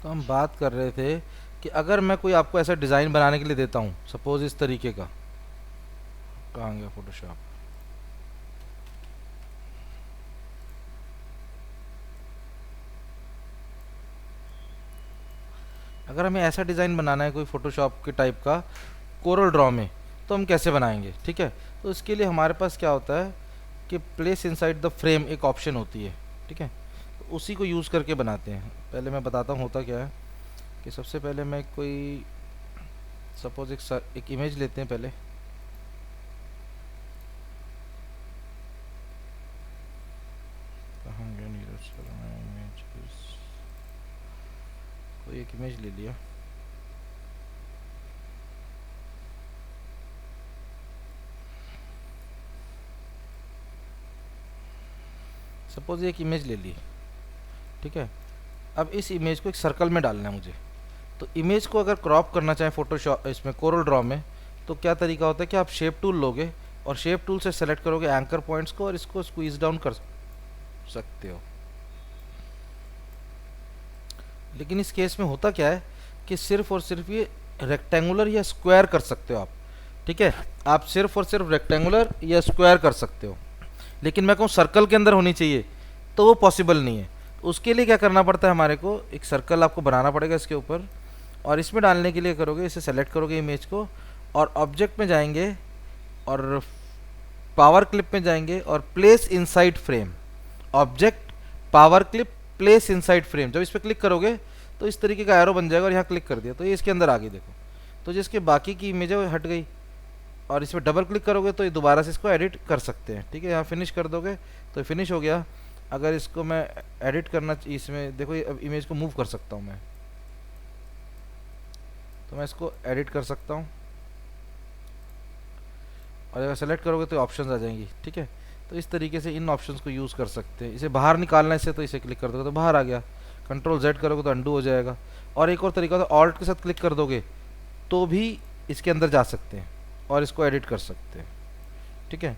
तो हम बात कर रहे थे कि अगर मैं कोई आपको ऐसा डिज़ाइन बनाने के लिए देता हूँ, सपोज इस तरीके का, कहाँ गया फोटोशॉप। अगर हमें ऐसा डिज़ाइन बनाना है कोई फोटोशॉप के टाइप का कोरल ड्रॉ में, तो हम कैसे बनाएंगे? ठीक है, तो इसके लिए हमारे पास क्या होता है कि प्लेस इनसाइड द फ्रेम एक ऑप्शन होती है। ठीक है, तो उसी को यूज़ करके बनाते हैं। पहले मैं बताता हूँ होता क्या है कि सबसे पहले मैं कोई सपोज एक इमेज लेते हैं पहले। कहाँ गया नीरज शर्मा इमेज, कोई एक इमेज ले लिया। सपोज एक इमेज ले ली। ठीक है, अब इस इमेज को एक सर्कल में डालना है मुझे। तो इमेज को अगर क्रॉप करना चाहें फोटोशॉप इसमें कोरल ड्रॉ में, तो क्या तरीका होता है कि आप शेप टूल लोगे और शेप टूल से सेलेक्ट करोगे एंकर पॉइंट्स को और इसको स्क्वीज डाउन कर सकते हो। लेकिन इस केस में होता क्या है कि सिर्फ और सिर्फ ये रेक्टेंगुलर या स्क्वायर कर सकते हो आप। ठीक है, आप सिर्फ और सिर्फ रेक्टेंगुलर या स्क्वायर कर सकते हो, लेकिन मैं कहूँ सर्कल के अंदर होनी चाहिए, तो वो पॉसिबल नहीं है। उसके लिए क्या करना पड़ता है, हमारे को एक सर्कल आपको बनाना पड़ेगा इसके ऊपर, और इसमें डालने के लिए करोगे, इसे सेलेक्ट करोगे इमेज को और ऑब्जेक्ट में जाएंगे और पावर क्लिप में जाएंगे और place inside frame, object power clip place inside frame. जब इस पर क्लिक करोगे तो इस तरीके का एरो बन जाएगा और यहाँ क्लिक कर दिया तो ये इसके अंदर आ गई। देखो, तो जिसके बाकी की इमेज है वो हट गई, और इस पर डबल क्लिक करोगे तो ये दोबारा से इसको एडिट कर सकते हैं। ठीक है, यहाँ फिनिश कर दोगे तो फिनिश हो गया। अगर इसको मैं एडिट करना इसमें देखो, अब इमेज को मूव कर सकता हूँ मैं, तो मैं इसको एडिट कर सकता हूँ और अगर सेलेक्ट करोगे तो ऑप्शंस आ जाएंगी। ठीक है, तो इस तरीके से इन ऑप्शंस को यूज़ कर सकते हैं। इसे बाहर निकालना है इससे, तो इसे क्लिक कर दोगे तो बाहर आ गया। कंट्रोल जेड करोगे तो अंडू हो जाएगा। और एक और तरीका होता है, ऑल्ट के साथ क्लिक कर दोगे तो भी इसके अंदर जा सकते हैं और इसको एडिट कर सकते हैं। ठीक है,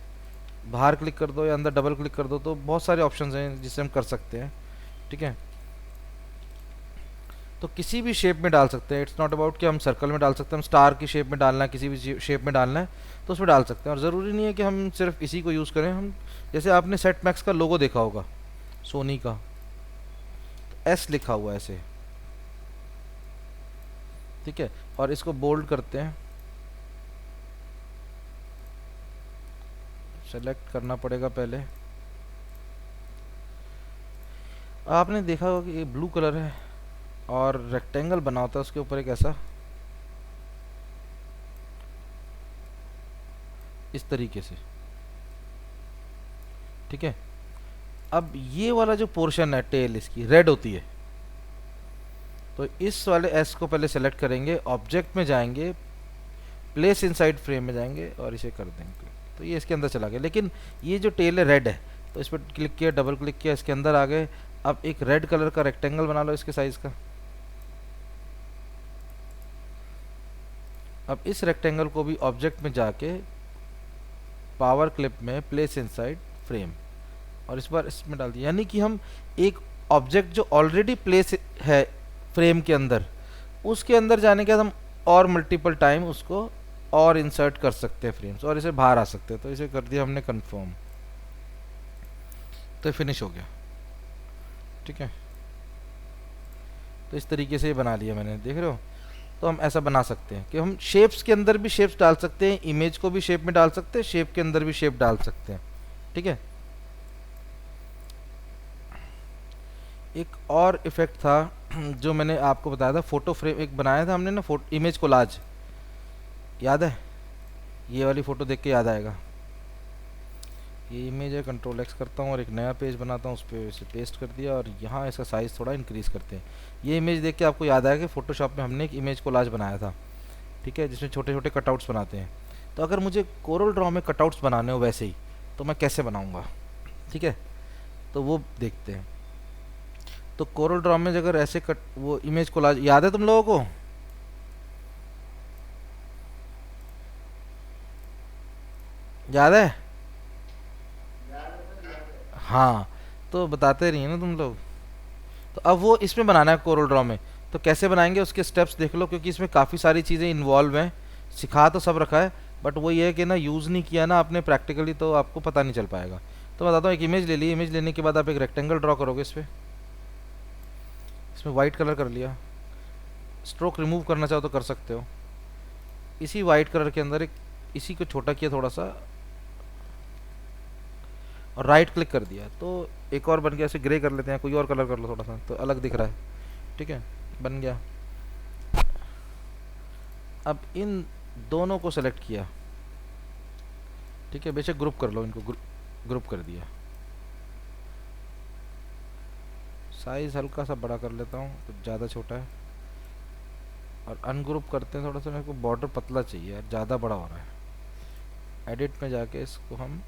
बाहर क्लिक कर दो या अंदर डबल क्लिक कर दो, तो बहुत सारे ऑप्शंस हैं जिससे हम कर सकते हैं। ठीक है, तो किसी भी शेप में डाल सकते हैं। इट्स नॉट अबाउट कि हम सर्कल में डाल सकते हैं, हम स्टार की शेप में डालना है, किसी भी शेप में डालना है तो उसमें डाल सकते हैं। और ज़रूरी नहीं है कि हम सिर्फ इसी को यूज़ करें। हम जैसे आपने सेट मैक्स का लोगो देखा होगा, सोनी का, तो एस लिखा हुआ है ऐसे। ठीक है, और इसको बोल्ड करते हैं, सेलेक्ट करना पड़ेगा पहले। आपने देखा होगा कि ये ब्लू कलर है और रेक्टेंगल बना होता है उसके ऊपर एक ऐसा, इस तरीके से। ठीक है, अब ये वाला जो पोर्शन है टेल इसकी रेड होती है, तो इस वाले एस को पहले सेलेक्ट करेंगे, ऑब्जेक्ट में जाएंगे, प्लेस इनसाइड फ्रेम में जाएंगे और इसे कर देंगे तो ये इसके अंदर चला गया। लेकिन ये जो टेल है रेड है, तो इस पर क्लिक किया, डबल क्लिक किया, इसके अंदर आ गए। अब एक रेड कलर का रेक्टेंगल बना लो इसके साइज का। अब इस रेक्टेंगल को भी ऑब्जेक्ट में जाके पावर क्लिप में प्लेस इनसाइड फ्रेम और इस बार इसमें डाल दिया। यानी कि हम एक ऑब्जेक्ट जो ऑलरेडी प्लेस है फ्रेम के अंदर, उसके अंदर जाने के बाद हम और मल्टीपल टाइम उसको और इंसर्ट कर सकते हैं फ्रेम्स और इसे बाहर आ सकते हैं। तो इसे कर दिया हमने कंफर्म, तो फिनिश हो गया। ठीक है, तो इस तरीके से ये बना लिया मैंने, देख रहे हो। तो हम ऐसा बना सकते हैं कि हम शेप्स के अंदर भी शेप्स डाल सकते हैं, इमेज को भी शेप में डाल सकते हैं, शेप के अंदर भी शेप डाल सकते हैं। ठीक है, एक और इफेक्ट था जो मैंने आपको बताया था, फोटो फ्रेम एक बनाया था हमने ना, फोटो इमेज कोलाज, याद है? ये वाली फ़ोटो देख के याद आएगा। ये इमेज है, कंट्रोल एक्स करता हूँ और एक नया पेज बनाता हूँ, उस पर इसे पेस्ट कर दिया और यहाँ इसका साइज़ थोड़ा इंक्रीज़ करते हैं। ये इमेज देख के आपको याद आया कि फ़ोटोशॉप में हमने एक इमेज कोलाज बनाया था। ठीक है, जिसमें छोटे छोटे कटआउट्स बनाते हैं। तो अगर मुझे कोरल ड्रॉ में कटआउट्स बनाने हो वैसे ही, तो मैं कैसे बनाऊँगा? ठीक है, तो वो देखते हैं। तो कोरल ड्रॉ में अगर ऐसे वो इमेज कोलाज याद है तुम लोगों को? याद है? हाँ, तो बताते रहिए ना तुम लोग। तो अब वो इसमें बनाना है कोरल ड्रॉ में, तो कैसे बनाएंगे उसके स्टेप्स देख लो, क्योंकि इसमें काफ़ी सारी चीज़ें इन्वॉल्व हैं। सिखा तो सब रखा है, बट वो ये है कि ना यूज़ नहीं किया ना आपने प्रैक्टिकली, तो आपको पता नहीं चल पाएगा। तो मैं बताता हूँ, एक इमेज ले ली, इमेज लेने के बाद आप एक रेक्टेंगल ड्रॉ करोगे इस पर, इसमें वाइट कलर कर लिया। स्ट्रोक रिमूव करना चाहो तो कर सकते हो। इसी वाइट कलर के अंदर एक इसी को छोटा किया थोड़ा सा, और राइट क्लिक कर दिया, तो एक और बन गया। ऐसे ग्रे कर लेते हैं, कोई और कलर कर लो थोड़ा सा, तो अलग दिख रहा है। ठीक है, बन गया। अब इन दोनों को सेलेक्ट किया, ठीक है, बेशक ग्रुप कर लो इनको, ग्रुप कर दिया। साइज़ हल्का सा बड़ा कर लेता हूँ, कुछ ज़्यादा छोटा है। और अनग्रुप करते हैं थोड़ा सा, मेरे को बॉर्डर पतला चाहिए यार, ज़्यादा बड़ा हो रहा है। एडिट में जाके इसको हम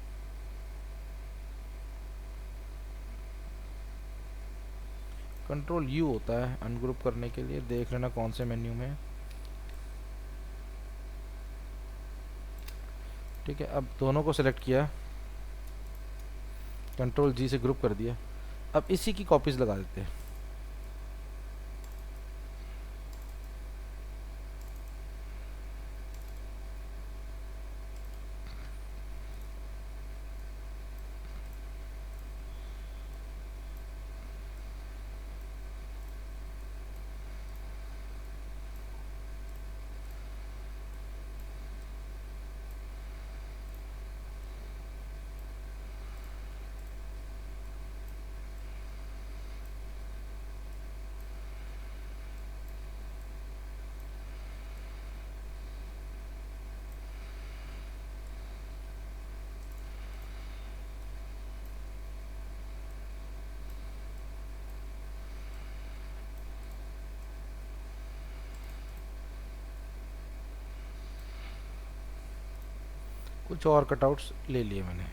कंट्रोल यू होता है अनग्रुप करने के लिए, देख लेना कौन से मेन्यू में। ठीक है, अब दोनों को सिलेक्ट किया, कंट्रोल जी से ग्रुप कर दिया। अब इसी की कॉपीज लगा देते हैं। कुछ और कटआउट्स ले लिए मैंने,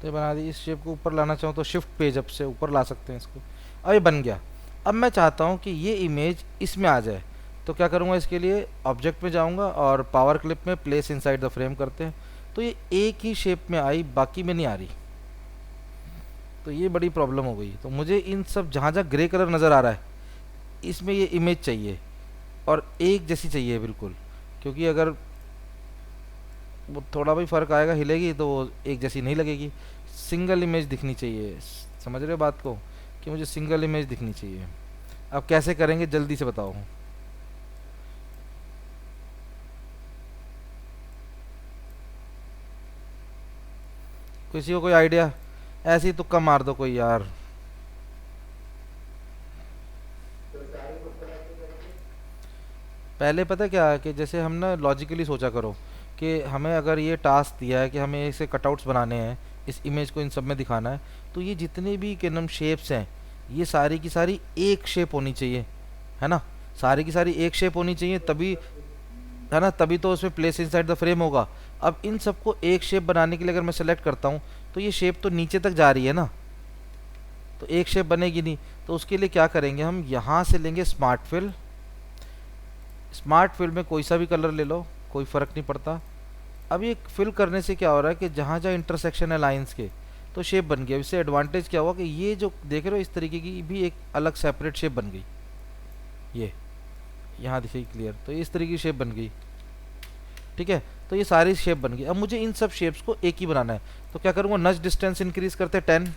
तो ये बना दी। इस शेप को ऊपर लाना चाहूँ तो शिफ्ट पेज अप से ऊपर ला सकते हैं इसको। अब ये बन गया। अब मैं चाहता हूँ कि ये इमेज इसमें आ जाए, तो क्या करूँगा, इसके लिए ऑब्जेक्ट में जाऊँगा और पावर क्लिप में प्लेस इनसाइड द फ्रेम करते हैं। तो ये एक ही शेप में आई, बाकी में नहीं आ रही, तो ये बड़ी प्रॉब्लम हो गई। तो मुझे इन सब जहाँ जहाँ ग्रे कलर नज़र आ रहा है, इसमें ये इमेज चाहिए और एक जैसी चाहिए बिल्कुल, क्योंकि अगर वो थोड़ा भी फ़र्क आएगा, हिलेगी, तो वो एक जैसी नहीं लगेगी। सिंगल इमेज दिखनी चाहिए, समझ रहे हो बात को, कि मुझे सिंगल इमेज दिखनी चाहिए। अब कैसे करेंगे जल्दी से बताओ। किसी को कोई आइडिया? ऐसे ही तुक्का मार दो कोई यार। पहले पता क्या है कि जैसे हम ना लॉजिकली सोचा करो कि हमें अगर ये टास्क दिया है कि हमें इसे कटआउट्स बनाने हैं, इस इमेज को इन सब में दिखाना है, तो ये जितने भी के नाम शेप्स हैं, ये सारी की सारी एक शेप होनी चाहिए, है ना। सारी की सारी एक शेप होनी चाहिए, तभी, है ना, तभी तो उसमें प्लेस इनसाइड द फ्रेम होगा। अब इन सबको एक शेप बनाने के लिए अगर मैं सेलेक्ट करता हूँ, तो ये शेप तो नीचे तक जा रही है ना, तो एक शेप बनेगी नहीं। तो उसके लिए क्या करेंगे, हम यहाँ से लेंगे स्मार्ट फिल। स्मार्ट फिल में कोई सा भी कलर ले लो, कोई फ़र्क नहीं पड़ता। अब ये फिल करने से क्या हो रहा है कि जहाँ जहाँ इंटरसेक्शन है लाइंस के, तो शेप बन गया। इससे एडवांटेज क्या हुआ कि ये जो देख रहे हो इस तरीके की भी एक अलग सेपरेट शेप बन गई। ये यहाँ दिखेगी क्लियर, तो इस तरीके की शेप बन गई। ठीक है, तो ये सारी शेप बन गई। अब मुझे इन सब शेप्स को एक ही बनाना है, तो क्या करूँगा, नज डिस्टेंस इंक्रीज करते 10,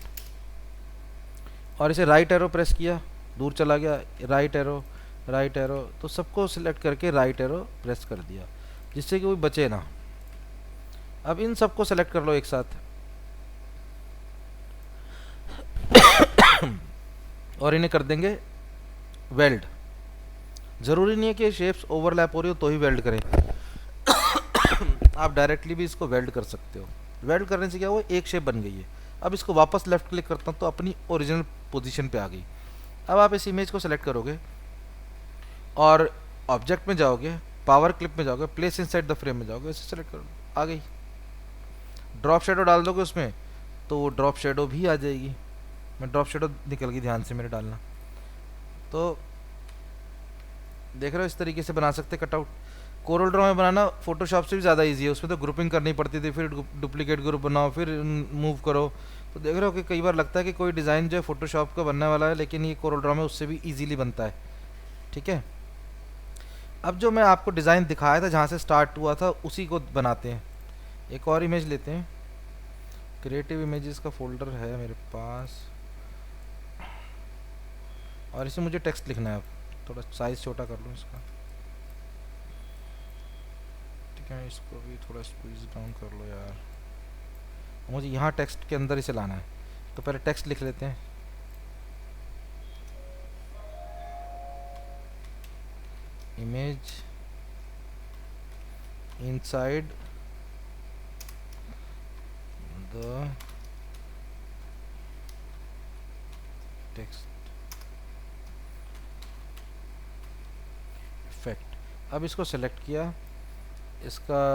और इसे राइट एरो प्रेस किया, दूर चला गया, राइट एरो, राइट एरो, तो सबको सिलेक्ट करके राइट एरो प्रेस कर दिया, जिससे कि कोई बचे ना। अब इन सबको सेलेक्ट कर लो एक साथ और इन्हें कर देंगे वेल्ड। ज़रूरी नहीं है कि शेप्स ओवरलैप हो रही हो तो ही वेल्ड करें, आप डायरेक्टली भी इसको वेल्ड कर सकते हो। वेल्ड करने से क्या हुआ, एक शेप बन गई है। अब इसको वापस लेफ्ट क्लिक करता हूँ तो अपनी ओरिजिनल पोजीशन पे आ गई। अब आप इस इमेज को सेलेक्ट करोगे और ऑब्जेक्ट में जाओगे, पावर क्लिप में जाओगे, प्लेस इनसाइड द फ्रेम में जाओगे, इसे सेलेक्ट करो, आ गई। ड्रॉप शेडो डाल दोगे उसमें, तो वो ड्रॉप शेडो भी आ जाएगी। मैं ड्रॉप शेडो निकल गई ध्यान से मेरे डालना, तो देख रहे हो इस तरीके से बना सकते कटआउट। कोरल ड्रॉ में बनाना फोटोशॉप से भी ज़्यादा इजी है, उसमें तो ग्रुपिंग करनी पड़ती थी, फिर डुप्लीकेट ग्रुप बनाओ, फिर मूव करो, तो देख रहे हो कि कई बार लगता है कि कोई डिज़ाइन जो है फोटोशॉप का बनने वाला है, लेकिन ये कोरल ड्रॉ में उससे भी इजीली बनता है। ठीक है, अब जो मैं आपको डिज़ाइन दिखाया था जहाँ से स्टार्ट हुआ था उसी को बनाते हैं। एक और इमेज लेते हैं, क्रिएटिव इमेजेस का फोल्डर है मेरे पास, और इसे मुझे टेक्स्ट लिखना है। अब थोड़ा साइज़ छोटा कर लूँ इसका, ठीक है, इसको भी थोड़ा स्क्वीज डाउन कर लो यार। मुझे यहाँ टेक्स्ट के अंदर इसे लाना है, तो पहले टेक्स्ट लिख लेते हैं। Image inside the text effect. अब इसको सेलेक्ट किया, इसका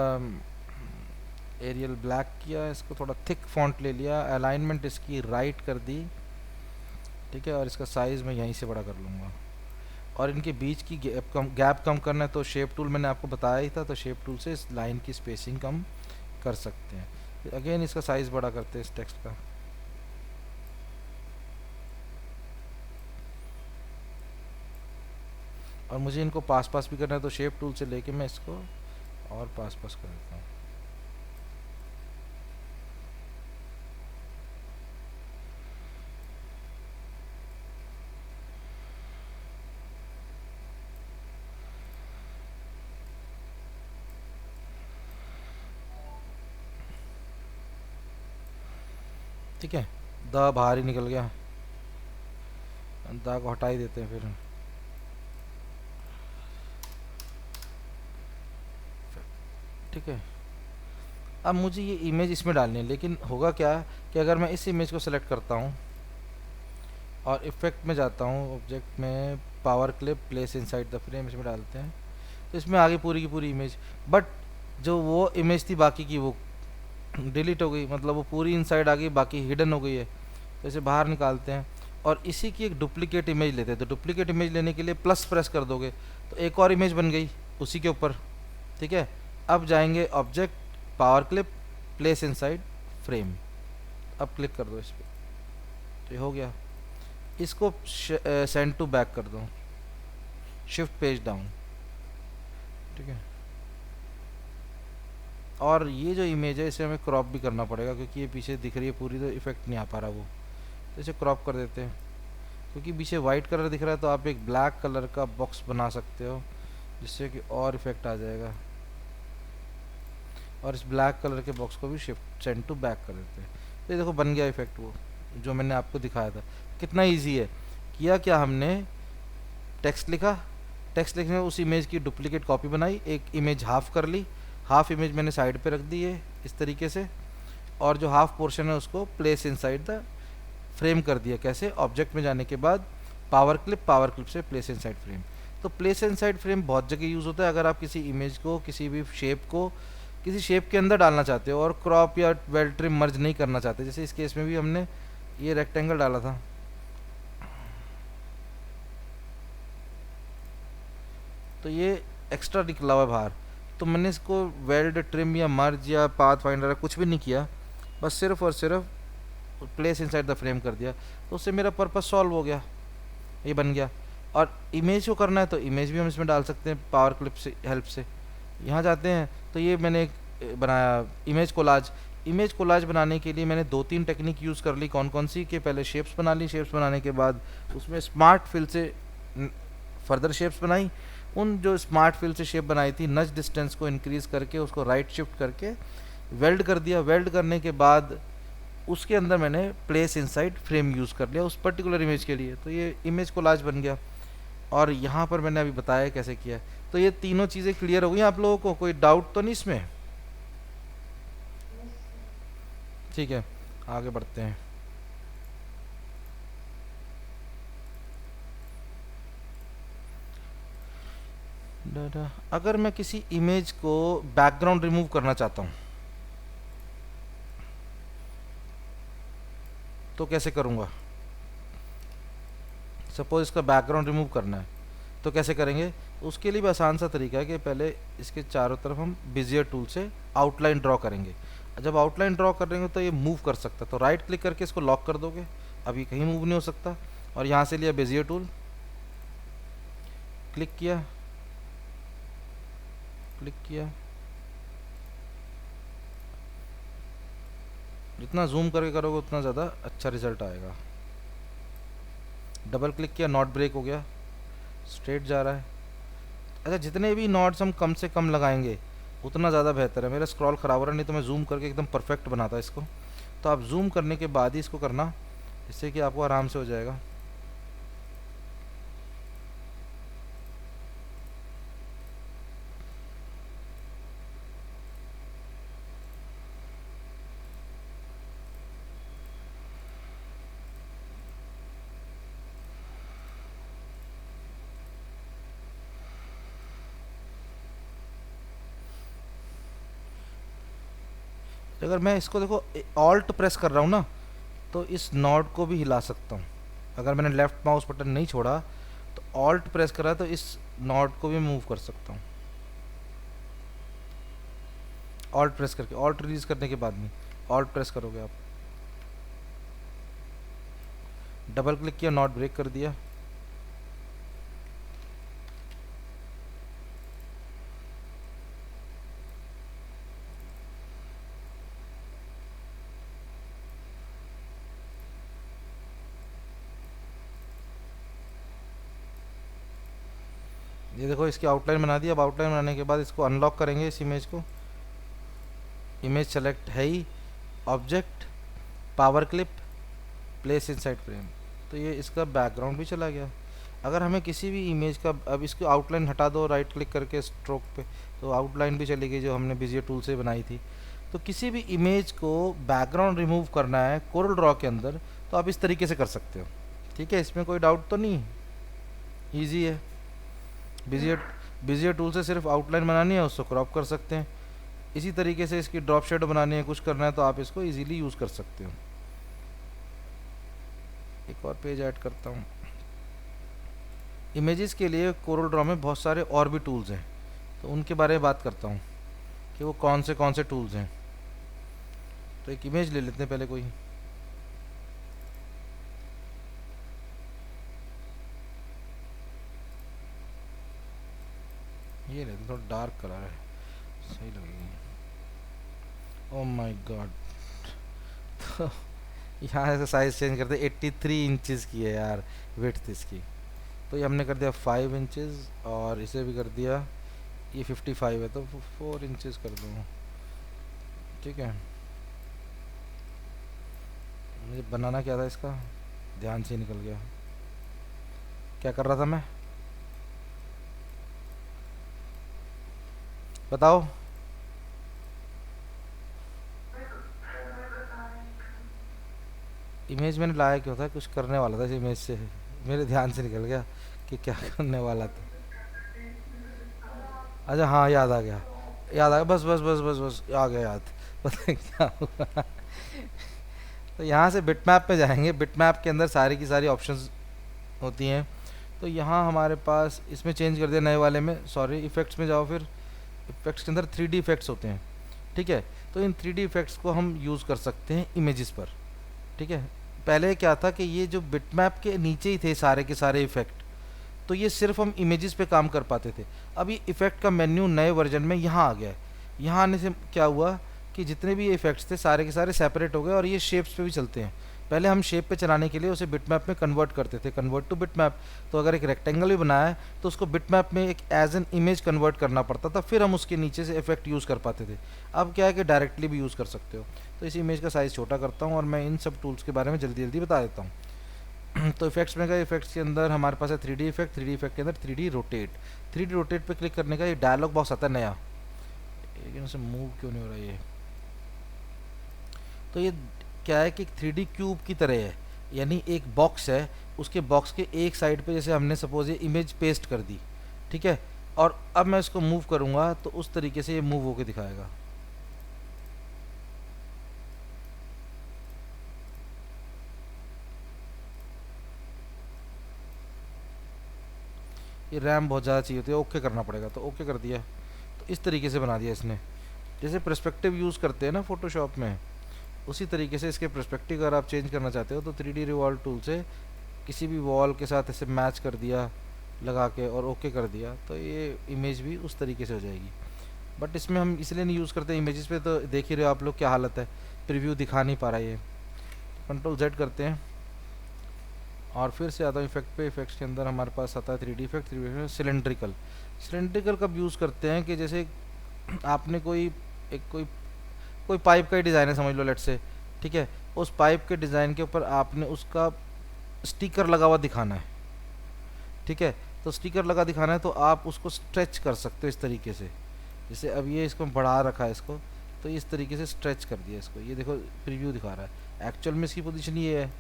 एरियल ब्लैक किया, इसको थोड़ा थिक फॉन्ट ले लिया, अलाइनमेंट इसकी राइट कर दी, ठीक है, और इसका साइज़ मैं यहीं से बड़ा कर लूँगा। और इनके बीच की गैप कम करना है तो शेप टूल मैंने आपको बताया ही था, तो शेप टूल से इस लाइन की स्पेसिंग कम कर सकते हैं। अगेन इसका साइज़ बड़ा करते हैं इस टेक्स्ट का। और मुझे इनको पास पास भी करना है, तो शेप टूल से लेके मैं इसको और पास पास कर देता हूँ। ठीक है, द बाहर ही निकल गया, द को हटा ही देते हैं फिर। ठीक है, अब मुझे ये इमेज इसमें डालनी है, लेकिन होगा क्या कि अगर मैं इस इमेज को सेलेक्ट करता हूँ और इफेक्ट में जाता हूँ, ऑब्जेक्ट में power clip place inside the frame, इसमें डालते हैं, तो इसमें आगे पूरी की पूरी इमेज, बट जो वो इमेज थी बाकी की वो डिलीट हो गई, मतलब वो पूरी इनसाइड आ गई, बाकी हिडन हो गई है। तो इसे बाहर निकालते हैं और इसी की एक डुप्लीकेट इमेज लेते हैं। तो डुप्लीकेट इमेज लेने के लिए प्लस प्रेस कर दोगे तो एक और इमेज बन गई उसी के ऊपर। ठीक है, अब जाएंगे object, power clip, place inside frame, अब क्लिक कर दो इस पर, तो ये हो गया। इसको सेंड टू बैक कर दो, शिफ्ट पेज डाउन। ठीक है, और ये जो इमेज है इसे हमें क्रॉप भी करना पड़ेगा, क्योंकि ये पीछे दिख रही है पूरी, तो इफेक्ट नहीं आ पा रहा वो, तो इसे क्रॉप कर देते हैं। क्योंकि पीछे वाइट कलर दिख रहा है तो आप एक ब्लैक कलर का बॉक्स बना सकते हो, जिससे कि और इफेक्ट आ जाएगा। और इस ब्लैक कलर के बॉक्स को भी शिफ्ट सेंड टू बैक कर देते हैं, तो ये देखो बन गया इफेक्ट वो जो मैंने आपको दिखाया था। कितना ईजी है। किया क्या हमने, टेक्स्ट लिखा, टेक्स्ट लिखने में उस इमेज की डुप्लीकेट कॉपी बनाई, एक इमेज हाफ कर ली, हाफ इमेज मैंने साइड पे रख दी है इस तरीके से, और जो हाफ पोर्शन है उसको प्लेस इनसाइड द फ्रेम कर दिया। कैसे, ऑब्जेक्ट में जाने के बाद पावर क्लिप से प्लेस इनसाइड फ्रेम। तो प्लेस इनसाइड फ्रेम बहुत जगह यूज़ होता है अगर आप किसी इमेज को, किसी भी शेप को किसी शेप के अंदर डालना चाहते हो और क्रॉप या वेल ट्रिम मर्ज नहीं करना चाहते। जैसे इस केस में भी हमने ये रेक्टेंगल डाला था, तो ये एक्स्ट्रा निकला हुआ बाहर, तो मैंने इसको वेल्ड ट्रिम या मर्ज या पाथ फाइंडर कुछ भी नहीं किया, बस सिर्फ और सिर्फ प्लेस इनसाइड द फ्रेम कर दिया, तो उससे मेरा पर्पस सॉल्व हो गया, ये बन गया। और इमेज को करना है तो इमेज भी हम इसमें डाल सकते हैं पावर क्लिप से हेल्प से। यहाँ जाते हैं तो ये मैंने एक बनाया इमेज कोलाज। इमेज कोलाज बनाने के लिए मैंने 2-3 टेक्निक यूज़ कर ली। कौन कौन सी, कि पहले शेप्स बना ली, शेप्स बनाने के बाद उसमें स्मार्ट फिल से फर्दर शेप्स बनाई। उन जो स्मार्ट फिल से शेप बनाई थी, नज डिस्टेंस को इंक्रीज़ करके उसको राइट शिफ्ट करके वेल्ड कर दिया। वेल्ड करने के बाद उसके अंदर मैंने प्लेस इनसाइड फ्रेम यूज़ कर लिया उस पर्टिकुलर इमेज के लिए, तो ये इमेज कोलाज बन गया। और यहाँ पर मैंने अभी बताया कैसे किया है। तो ये तीनों चीज़ें क्लियर हो गई आप लोगों को, कोई डाउट तो नहीं इसमें? ठीक है, आगे बढ़ते हैं। अगर मैं किसी इमेज को बैकग्राउंड रिमूव करना चाहता हूँ तो कैसे करूँगा? सपोज इसका बैकग्राउंड रिमूव करना है तो कैसे करेंगे? उसके लिए भी आसान सा तरीका है कि पहले इसके चारों तरफ हम बेजियर टूल से आउटलाइन ड्रॉ करेंगे। जब आउटलाइन ड्रॉ कर रहे हो तो ये मूव कर सकता है, तो राइट क्लिक करके इसको लॉक कर दोगे, अब ये कहीं मूव नहीं हो सकता। और यहाँ से लिया बेजियर टूल, क्लिक किया, क्लिक किया, जितना जूम करके करोगे उतना ज़्यादा अच्छा रिजल्ट आएगा। डबल क्लिक किया, नॉट ब्रेक हो गया, स्ट्रेट जा रहा है। अच्छा, जितने भी नॉट्स हम कम से कम लगाएंगे उतना ज़्यादा बेहतर है। मेरा स्क्रॉल ख़राब हो रहा है, नहीं तो मैं जूम करके एकदम परफेक्ट बनाता इसको। तो आप जूम करने के बाद ही इसको करना, जिससे कि आपको आराम से हो जाएगा। अगर मैं इसको देखो ऑल्ट प्रेस कर रहा हूँ ना, तो इस नॉट को भी हिला सकता हूँ। अगर मैंने लेफ्ट माउस बटन नहीं छोड़ा तो ऑल्ट प्रेस करा तो इस नॉट को भी मूव कर सकता हूँ। ऑल्ट प्रेस करके, ऑल्ट रिलीज करने के बाद में ऑल्ट प्रेस करोगे आप, डबल क्लिक किया, नॉट ब्रेक कर दिया। ये देखो इसकी आउटलाइन बना दी। अब आउटलाइन बनाने के बाद इसको अनलॉक करेंगे, इस इमेज को। इमेज सेलेक्ट है ही, object, power clip, place inside frame. तो ये इसका बैकग्राउंड भी चला गया। अगर हमें किसी भी इमेज का, अब इसको आउटलाइन हटा दो राइट क्लिक करके स्ट्रोक पे, तो आउटलाइन भी चली गई जो हमने बेजियर टूल से बनाई थी। तो किसी भी इमेज को बैकग्राउंड रिमूव करना है कोरल ड्रॉ के अंदर, तो आप इस तरीके से कर सकते हो। ठीक है, इसमें कोई डाउट तो नहीं, ईजी है। बेजियर बेजियर टूल से सिर्फ आउटलाइन बनानी है, उसको क्रॉप कर सकते हैं। इसी तरीके से इसकी ड्रॉप शेडो बनानी है, कुछ करना है, तो आप इसको इजीली यूज़ कर सकते हो। एक और पेज ऐड करता हूँ। इमेजेस के लिए कोरल ड्रॉ में बहुत सारे और भी टूल्स हैं, तो उनके बारे में बात करता हूँ कि वो कौन से टूल्स हैं। तो एक इमेज ले लेते हैं पहले कोई। ये लेते, थोड़ा डार्क कलर है, सही लगेगी। Oh my God. तो यहाँ से साइज़ चेंज करते, 83 इंचज़ की है यार विड्थ इसकी। तो ये हमने कर दिया 5 इंचज़, और इसे भी कर दिया, ये 55 है तो 4 इंचज़ कर दूँ। ठीक है, मुझे बनाना क्या था इसका, ध्यान से निकल गया। क्या कर रहा था मैं, बताओ। इमेज मैंने लाया क्यों था, कुछ करने वाला था इस इमेज से, मेरे ध्यान से निकल गया कि क्या करने वाला था। अच्छा हाँ, याद आ गया, याद आ गया, बस बस बस बस बस आ गया याद। पता है क्या हुआ, तो यहाँ से बिटमैप पे जाएंगे। बिटमैप के अंदर सारी की सारी ऑप्शंस होती हैं। तो यहाँ हमारे पास, इसमें चेंज कर दिया नए वाले में, सॉरी, इफ़ेक्ट्स में जाओ, फिर इफ़ेक्ट्स के अंदर 3D इफ़ेक्ट्स होते हैं। ठीक है, तो इन 3D इफ़ेक्ट्स को हम यूज़ कर सकते हैं इमेजेस पर। ठीक है, पहले क्या था कि ये जो बिटमैप के नीचे ही थे सारे के सारे इफ़ेक्ट, तो ये सिर्फ हम इमेजेस पे काम कर पाते थे। अब ये इफ़ेक्ट का मेन्यू नए वर्जन में यहाँ आ गया है। यहाँ आने से क्या हुआ कि जितने भी ये इफ़ेक्ट्स थे सारे के सारे सेपरेट हो गए, और ये शेप्स पे भी चलते हैं। पहले हम शेप पे चलाने के लिए उसे बिटमैप में कन्वर्ट करते थे, कन्वर्ट टू बिटमैप। तो अगर एक रेक्टेंगल भी बनाया है तो उसको बिटमैप में एक एज एन इमेज कन्वर्ट करना पड़ता था, फिर हम उसके नीचे से इफेक्ट यूज़ कर पाते थे। अब क्या है कि डायरेक्टली भी यूज़ कर सकते हो। तो इस इमेज का साइज़ छोटा करता हूँ और मैं इन सब टूल्स के बारे में जल्दी जल्दी बता देता हूँ। तो इफेक्ट्स में गए, इफेक्ट्स के अंदर हमारे पास है 3D इफेक्ट। 3D इफेक्ट के अंदर 3D रोटेट। 3D रोटेट पे क्लिक करने का ये डायलॉग बॉक्स आता है नया, लेकिन उसे मूव क्यों नहीं हो रहा ये। तो ये क्या है कि 3D क्यूब की तरह है, यानी एक बॉक्स है, उसके बॉक्स के एक साइड पे जैसे हमने सपोज ये इमेज पेस्ट कर दी, ठीक है, और अब मैं इसको मूव करूँगा तो उस तरीके से ये मूव होके दिखाएगा। ये रैम बहुत ज़्यादा चाहिए होती है, ओके करना पड़ेगा, तो ओके कर दिया। तो इस तरीके से बना दिया इसने। जैसे पर्सपेक्टिव यूज़ करते हैं ना फोटोशॉप में, उसी तरीके से इसके पर्सपेक्टिव अगर आप चेंज करना चाहते हो तो 3D रिवॉल्व टूल से किसी भी वॉल के साथ ऐसे मैच कर दिया लगा के और ओके कर दिया, तो ये इमेज भी उस तरीके से हो जाएगी। बट इसमें हम इसलिए नहीं यूज़ करते, इमेजेस पे तो देख ही रहे हो आप लोग क्या हालत है, प्रीव्यू दिखा नहीं पा रहा ये। कंट्रोल Z करते हैं और फिर से आता हूँ इफेक्ट पे। इफेक्ट्स के अंदर हमारे पास आता है 3D effect, 3D effect cylindrical. Cylindrical कब यूज़ करते हैं कि जैसे आपने कोई पाइप का ही डिज़ाइन है समझ लो लेट से, ठीक है, उस पाइप के डिज़ाइन के ऊपर आपने उसका स्टिकर लगा हुआ दिखाना है, ठीक है, तो स्टिकर लगा दिखाना है तो आप उसको स्ट्रेच कर सकते हो इस तरीके से। जैसे अब ये इसको बढ़ा रखा है इसको, तो इस तरीके से स्ट्रेच कर दिया इसको, ये देखो प्रीव्यू दिखा रहा है, एक्चुअल में इसकी पोजीशन ये है,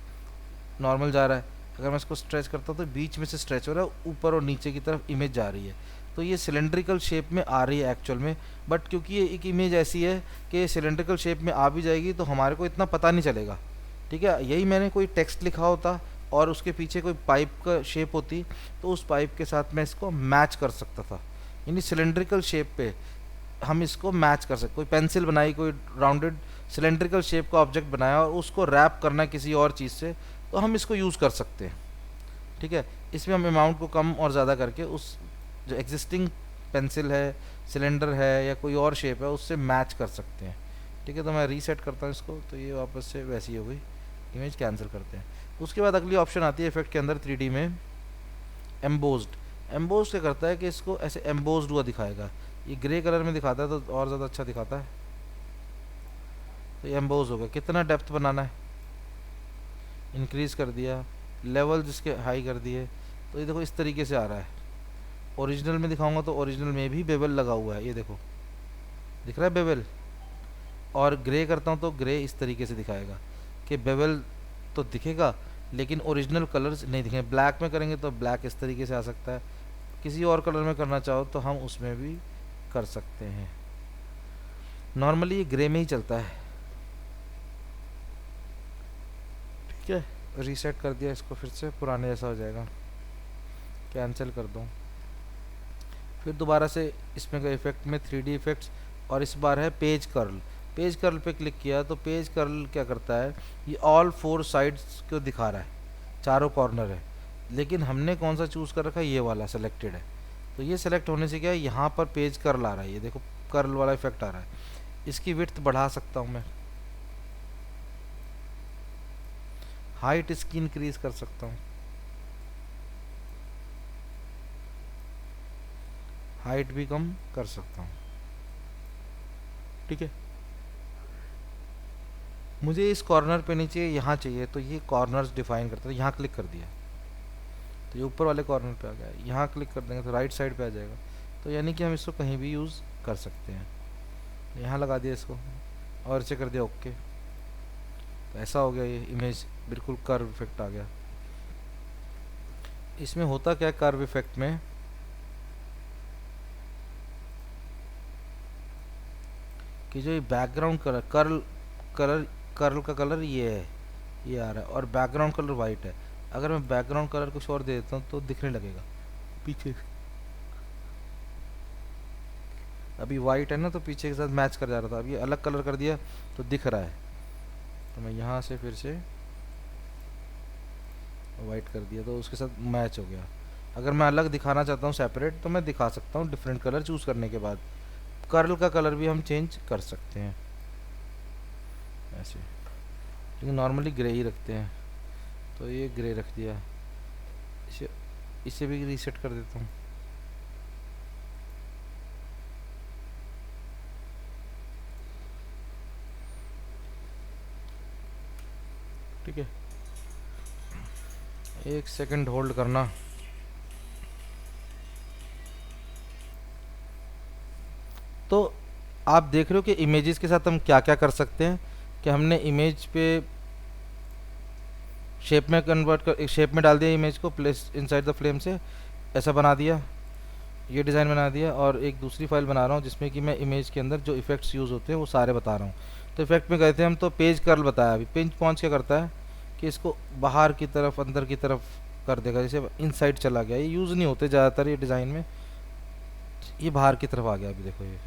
नॉर्मल जा रहा है। अगर मैं इसको स्ट्रेच करता हूँ तो बीच में से स्ट्रेच हो रहा है, ऊपर और नीचे की तरफ इमेज जा रही है, तो ये सिलेंड्रिकल शेप में आ रही है एक्चुअल में। बट क्योंकि ये एक इमेज ऐसी है कि सिलेंड्रिकल शेप में आ भी जाएगी तो हमारे को इतना पता नहीं चलेगा, ठीक है। यही मैंने कोई टेक्स्ट लिखा होता और उसके पीछे कोई पाइप का शेप होती तो उस पाइप के साथ मैं इसको मैच कर सकता था, यानी सिलेंड्रिकल शेप पे हम इसको मैच कर सकते। कोई पेंसिल बनाई, कोई राउंडेड सिलेंड्रिकल शेप का ऑब्जेक्ट बनाया और उसको रैप करना किसी और चीज़ से, तो हम इसको यूज़ कर सकते हैं, ठीक है। इसमें हम अमाउंट को कम और ज़्यादा करके उस जो एग्जिस्टिंग पेंसिल है, सिलेंडर है या कोई और शेप है उससे मैच कर सकते हैं, ठीक है। तो मैं रीसेट करता हूँ इसको, तो ये वापस से वैसी हो गई, इमेज कैंसिल करते हैं। उसके बाद अगली ऑप्शन आती है इफेक्ट के अंदर 3D में एम्बोज्ड। एम्बोज्ड क्या करता है कि इसको ऐसे एम्बोज्ड हुआ दिखाएगा, ये ग्रे कलर में दिखाता है तो और ज़्यादा अच्छा दिखाता है, तो ये एम्बोज हो गया। कितना डेप्थ बनाना है, इंक्रीज़ कर दिया, लेवल जिसके हाई कर दिए, तो ये देखो इस तरीके से आ रहा है। ओरिजिनल में दिखाऊंगा तो ओरिजिनल में भी बेवल लगा हुआ है, ये देखो दिख रहा है बेवल, और ग्रे करता हूँ तो ग्रे इस तरीके से दिखाएगा कि बेवल तो दिखेगा लेकिन ओरिजिनल कलर्स नहीं दिखेंगे। ब्लैक में करेंगे तो ब्लैक इस तरीके से आ सकता है, किसी और कलर में करना चाहो तो हम उसमें भी कर सकते हैं। नॉर्मली ये ग्रे में ही चलता है, ठीक है। रीसेट कर दिया इसको, फिर से पुराने जैसा हो जाएगा, कैंसिल कर दूँ। फिर दोबारा से इसमें का इफेक्ट में 3D इफेक्ट्स, और इस बार है पेज कर्ल। पेज कर्ल पे क्लिक किया तो पेज कर्ल क्या करता है, ये ऑल 4 साइड्स को दिखा रहा है, चारों कॉर्नर है, लेकिन हमने कौन सा चूज़ कर रखा है, ये वाला सेलेक्टेड है। तो ये सेलेक्ट होने से क्या है, यहाँ पर पेज कर्ल आ रहा है, ये देखो कर्ल वाला इफेक्ट आ रहा है। इसकी विड्थ बढ़ा सकता हूँ मैं, हाइट इसकी इंक्रीज कर सकता हूँ, हाइट भी कम कर सकता हूँ, ठीक है। मुझे इस कॉर्नर पे नहीं चाहिए, यहाँ चाहिए, तो ये कॉर्नर्स डिफाइन करता है। यहाँ क्लिक कर दिया तो ये ऊपर वाले कॉर्नर पे आ गया, यहाँ क्लिक कर देंगे तो राइट साइड पे आ जाएगा। तो यानी कि हम इसको कहीं भी यूज़ कर सकते हैं। यहाँ लगा दिया इसको और इसे कर दिया ओके, तो ऐसा हो गया, ये इमेज बिल्कुल कर्व इफेक्ट आ गया। इसमें होता क्या है कर्व इफेक्ट में, कि जो ये बैकग्राउंड कलर कर्ल का कलर ये है, ये आ रहा है, और बैकग्राउंड कलर वाइट है। अगर मैं बैकग्राउंड कलर कुछ और दे देता हूँ तो दिखने लगेगा पीछे, अभी वाइट है ना तो पीछे के साथ मैच कर जा रहा था, अब ये अलग कलर कर दिया तो दिख रहा है। तो मैं यहाँ से फिर से वाइट कर दिया तो उसके साथ मैच हो गया। अगर मैं अलग दिखाना चाहता हूँ सेपरेट तो मैं दिखा सकता हूँ डिफरेंट कलर चूज़ करने के बाद। कर्ल का कलर भी हम चेंज कर सकते हैं ऐसे, लेकिन नॉर्मली ग्रे ही रखते हैं, तो ये ग्रे रख दिया। इसे भी रीसेट कर देता हूँ, ठीक है। 1 सेकंड होल्ड करना। तो आप देख रहे हो कि इमेजेस के साथ हम क्या क्या कर सकते हैं, कि हमने इमेज पे शेप में कन्वर्ट कर, शेप में डाल दिया इमेज को, प्लेस इनसाइड द फ्रेम से ऐसा बना दिया, ये डिज़ाइन बना दिया। और एक दूसरी फाइल बना रहा हूँ जिसमें कि मैं इमेज के अंदर जो इफ़ेक्ट्स यूज़ होते हैं वो सारे बता रहा हूँ। तो इफेक्ट में गए थे हम, तो पेज कर्ल बताया। अभी पेज पॉइंट क्या करता है कि इसको बाहर की तरफ अंदर की तरफ कर देगा, जैसे इनसाइड चला गया। ये यूज़ नहीं होते ज़्यादातर ये डिज़ाइन में, ये बाहर की तरफ आ गया। अभी देखो ये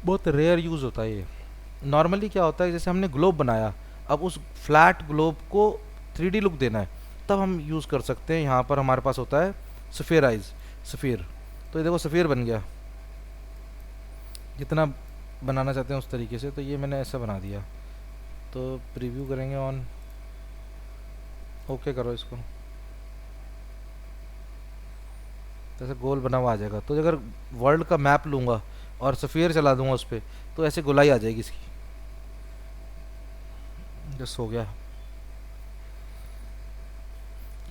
बहुत रेयर यूज़ होता है ये। नॉर्मली क्या होता है, जैसे हमने ग्लोब बनाया, अब उस फ्लैट ग्लोब को 3D लुक देना है, तब हम यूज़ कर सकते हैं। यहाँ पर हमारे पास होता है सफ़ेराइज, सफ़ेर। तो ये देखो सफ़ेर बन गया, जितना बनाना चाहते हैं उस तरीके से। तो ये मैंने ऐसा बना दिया। तो प्रीव्यू करेंगे ऑन, ओके करो इसको, तो ऐसे गोल बना हुआ आ जाएगा। तो अगर वर्ल्ड का मैप लूँगा और सफ़ेर चला दूंगा उस पर, तो ऐसे गोलाई आ जाएगी इसकी। जस्ट हो गया।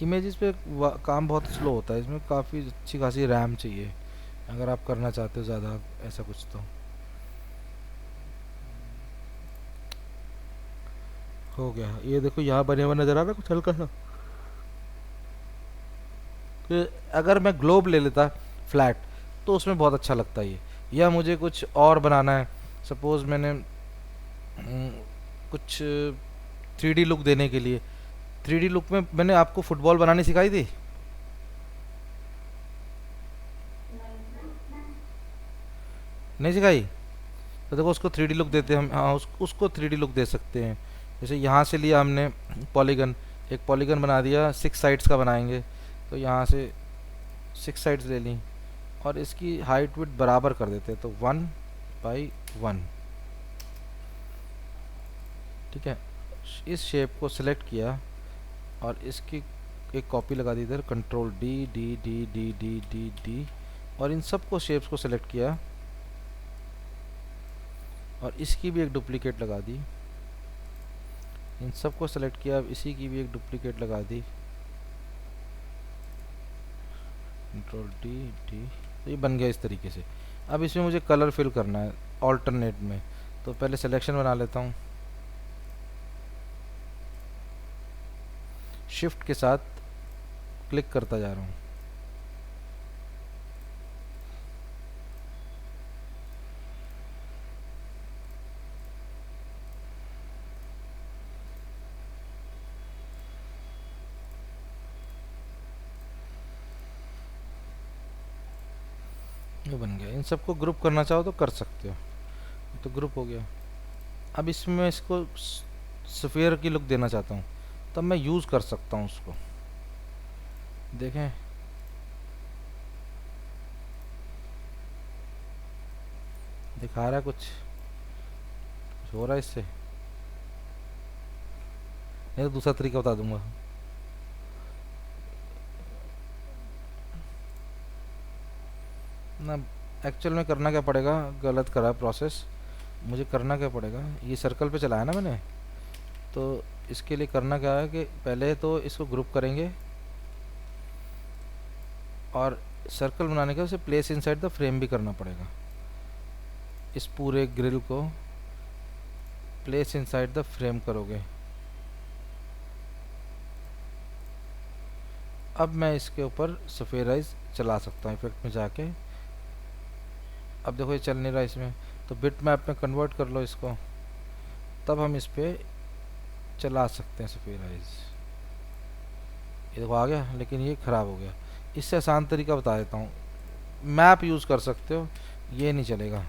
इमेजेस पे काम बहुत स्लो होता है, इसमें काफ़ी अच्छी खासी रैम चाहिए अगर आप करना चाहते हो ज़्यादा ऐसा कुछ। तो हो गया। ये देखो यहाँ बने हुआ नज़र आ रहा है कुछ हल्का सा। तो अगर मैं ग्लोब ले लेता फ्लैट, तो उसमें बहुत अच्छा लगता है ये। या मुझे कुछ और बनाना है, सपोज़ मैंने कुछ 3D लुक देने के लिए, 3D लुक में मैंने आपको फुटबॉल बनानी सिखाई थी, नहीं सिखाई? तो देखो उसको 3D लुक देते हैं हम, हाँ उसको 3D लुक दे सकते हैं। जैसे यहाँ से लिया हमने पॉलीगन, एक पॉलीगन बना दिया, 6 साइड्स का बनाएंगे। तो यहाँ से 6 साइड्स ले ली और इसकी हाइट विड्थ बराबर कर देते हैं, तो 1/1। ठीक है, इस शेप को सिलेक्ट किया और इसकी एक कॉपी लगा दी इधर, control D D D D D D D, और इन सब को शेप्स को सिलेक्ट किया और इसकी भी एक डुप्लीकेट लगा दी। इन सब को सेलेक्ट किया, अब इसी की भी एक डुप्लीकेट लगा दी, कंट्रोल डी डी। तो ये बन गया इस तरीके से। अब इसमें मुझे कलर फिल करना है ऑल्टरनेट में, तो पहले सिलेक्शन बना लेता हूँ, शिफ्ट के साथ क्लिक करता जा रहा हूँ। ये बन गया। इन सबको ग्रुप करना चाहो तो कर सकते हो, तो ग्रुप हो गया। अब इसमें मैं इसको सफ़ेयर की लुक देना चाहता हूँ, तब मैं यूज़ कर सकता हूँ उसको। देखें, दिखा रहा है कुछ हो रहा है इससे, नहीं तो दूसरा तरीका बता दूंगा। ना, एक्चुअल में करना क्या पड़ेगा, गलत करा प्रोसेस। मुझे करना क्या पड़ेगा, ये सर्कल पे चलाया ना मैंने, तो इसके लिए करना क्या है कि पहले तो इसको ग्रुप करेंगे और सर्कल बनाने के उसे प्लेस इनसाइड द फ्रेम भी करना पड़ेगा। इस पूरे ग्रिल को प्लेस इनसाइड द फ्रेम करोगे। अब मैं इसके ऊपर सफ़ेराइज चला सकता हूँ इफेक्ट में जाके। अब देखो ये चल नहीं रहा इसमें, तो बिट मैप में कन्वर्ट कर लो इसको, तब हम इस पर चला सकते हैं सफ़ेराइज। ये देखो आ गया, लेकिन ये ख़राब हो गया। इससे आसान तरीका बता देता हूँ, मैप यूज़ कर सकते हो, ये नहीं चलेगा।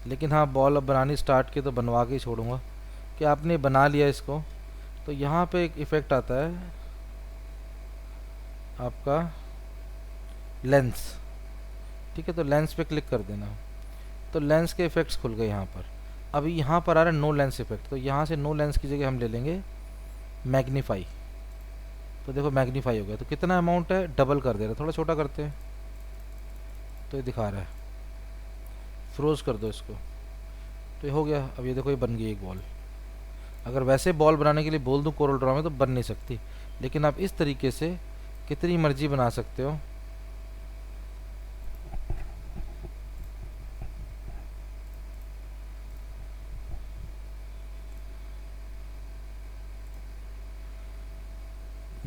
लेकिन हाँ, बॉल अब बनानी स्टार्ट की तो बनवा के ही छोड़ूंगा कि आपने बना लिया इसको। तो यहाँ पे एक इफ़ेक्ट आता है आपका लेंस। ठीक है, तो लेंस पे क्लिक कर देना, तो लेंस के इफ़ेक्ट्स खुल गए यहाँ पर। अभी यहाँ पर आ रहा है नो लेंस इफ़ेक्ट, तो यहाँ से नो लेंस की जगह हम ले लेंगे मैग्नीफाई। तो देखो मैग्नीफाई हो गया। तो कितना अमाउंट है, डबल कर दे रहा है, थोड़ा छोटा करते हैं, तो ये दिखा रहा है। फ्रोज कर दो इसको, तो ये हो गया। अब ये देखो ये बन गई एक बॉल। अगर वैसे बॉल बनाने के लिए बोल दूँ कोरल ड्रॉ में तो बन नहीं सकती, लेकिन आप इस तरीके से कितनी मर्जी बना सकते हो।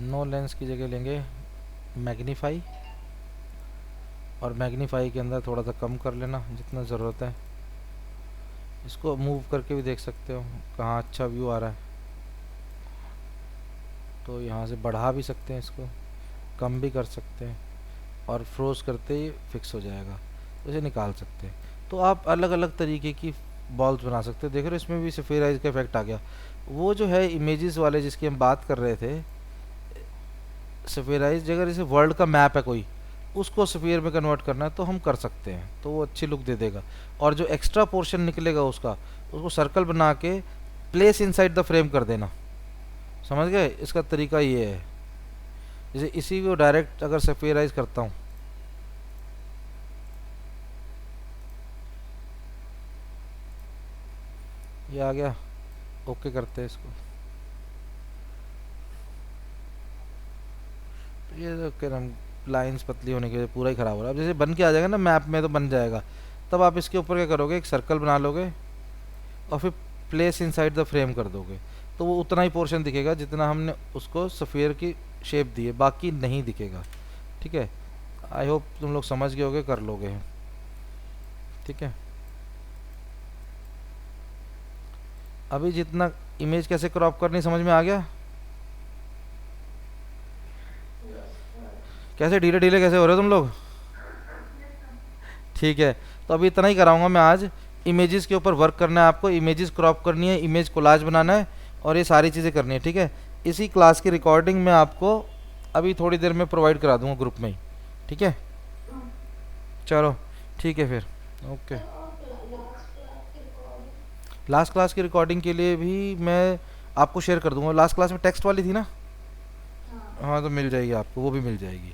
नो लेंस की जगह लेंगे मैग्नीफाई, और मैग्नीफाई के अंदर थोड़ा सा कम कर लेना जितना ज़रूरत है। इसको मूव करके भी देख सकते हो कहाँ अच्छा व्यू आ रहा है, तो यहाँ से बढ़ा भी सकते हैं, इसको कम भी कर सकते हैं, और फ्रोज करते ही फिक्स हो जाएगा, तो इसे निकाल सकते हैं। तो आप अलग अलग तरीके की बॉल्स बना सकते हो। देख रहे हो इसमें भी सफेराइज का इफेक्ट आ गया। वो जो है इमेजेस वाले जिसकी हम बात कर रहे थे, सफेराइज, अगर जैसे वर्ल्ड का मैप है कोई, उसको सफियर में कन्वर्ट करना है तो हम कर सकते हैं, तो वो अच्छी लुक दे देगा। और जो एक्स्ट्रा पोर्शन निकलेगा उसका, उसको सर्कल बना के प्लेस इनसाइड द फ्रेम कर देना। समझ गए? इसका तरीका ये है। जैसे इसी को डायरेक्ट अगर सफेराइज करता हूँ, ये आ गया। ओके करते हैं इसको। ये तो क्या नाम, लाइंस पतली होने की वजह से पूरा ही ख़राब हो रहा है। अब जैसे बन के आ जाएगा ना मैप में तो बन जाएगा, तब आप इसके ऊपर क्या करोगे, एक सर्कल बना लोगे और फिर प्लेस इनसाइड द फ्रेम कर दोगे, तो वो उतना ही पोर्शन दिखेगा जितना हमने उसको सफ़ियर की शेप दी है, बाकी नहीं दिखेगा। ठीक है? आई होप तुम लोग समझ गए होगे, कर लोगे। ठीक है? अभी जितना इमेज कैसे क्रॉप करनी समझ में आ गया? कैसे ढीले ढीले कैसे हो रहे हो तुम लोग? ठीक है, तो अभी इतना ही कराऊंगा मैं आज। इमेजेस के ऊपर वर्क करना है आपको, इमेजेस क्रॉप करनी है, इमेज कोलाज बनाना है, और ये सारी चीज़ें करनी है। ठीक है? इसी क्लास की रिकॉर्डिंग मैं आपको अभी थोड़ी देर में प्रोवाइड करा दूंगा ग्रुप में ही। ठीक है? चलो ठीक है फिर। ओके। लास्ट क्लास की रिकॉर्डिंग के लिए भी मैं आपको शेयर कर दूंगा। लास्ट क्लास में टेक्स्ट वाली थी ना? हाँ, तो मिल जाएगी आपको, वो भी मिल जाएगी।